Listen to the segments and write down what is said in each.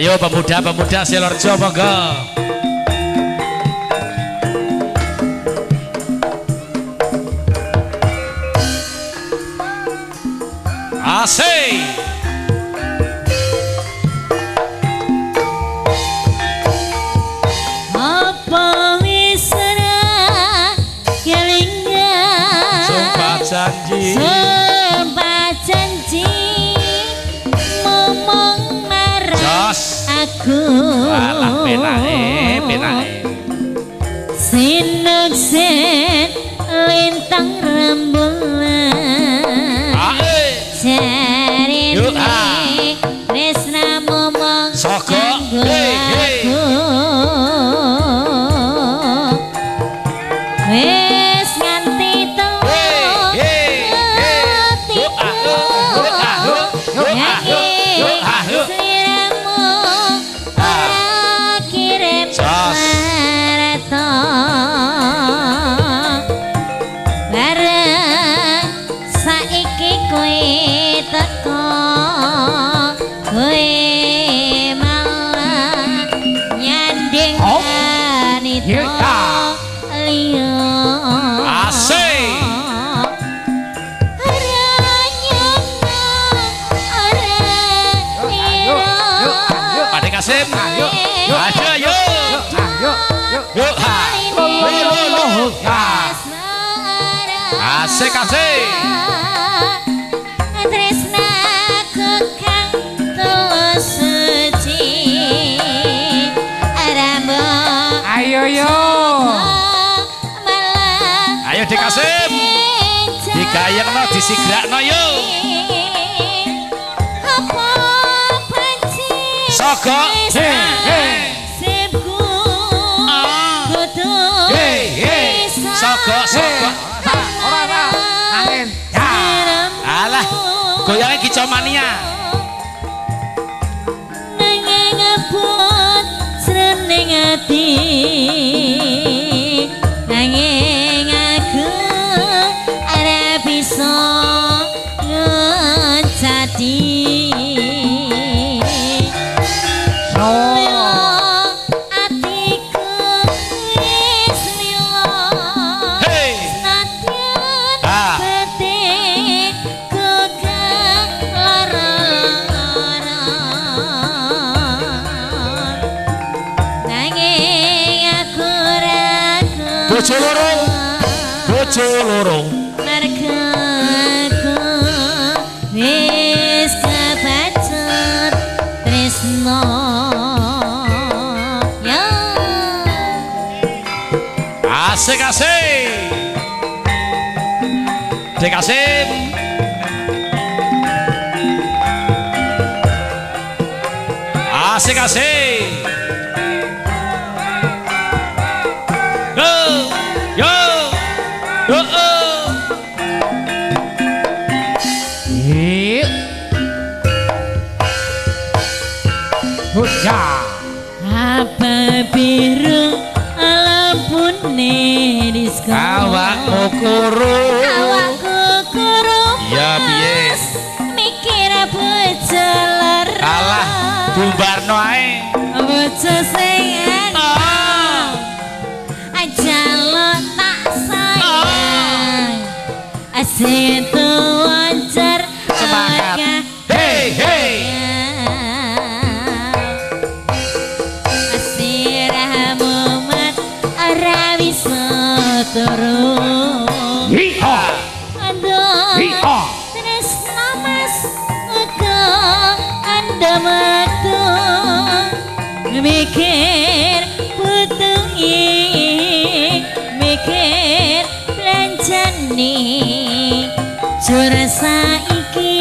Ayo pemuda-pemuda Sidoarjo monggo. Asik. Apa wis ora kelingan Sumpah janji. Sumpah janji ngomong marah aku. Alah penake. Sineksen lintang rembulan. Jarine tresna momong Soko. aku. Wis nganti Asik asik. Tresnaku kang tulus suci. Rambo. Ayo yo. Ayo Dik Kasim. Digayekno disigrakno yo. Apa benci? Sogok. Sipku. Kudu. Sogok. Angin. Alah, goyangnya Kicomania. Nanging ngebut srening ati. Nanging aku ora bisa ngecati. Bojo loro margaku wis kebacut tresno ya. Asik asik. Dik Kasim. Asik asik. Apa biru lampune disko. Awakmu kuru. Ya piye? Mikir bojo lara. Alah, bubarno ae. Bojo sing enak. Ajalo tak sayang. Asitu wancar. Semangat. Hey hey. Turun. Aduh, tresno mas uga anda metu mikir putungi, mikir belanjani jur saiki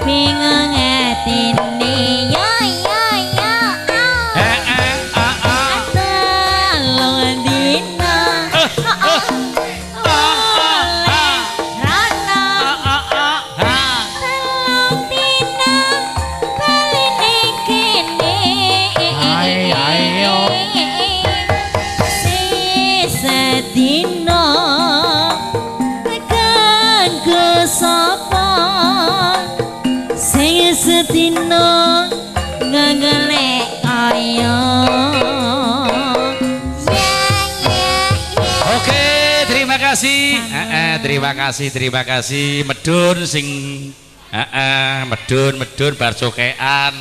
bingung atine yo. Sedino ngangelek terima kasih medun sing medun bar cokean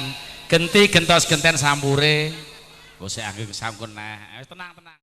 genti gentos genten sampure kok sik anggo sampun nah tenang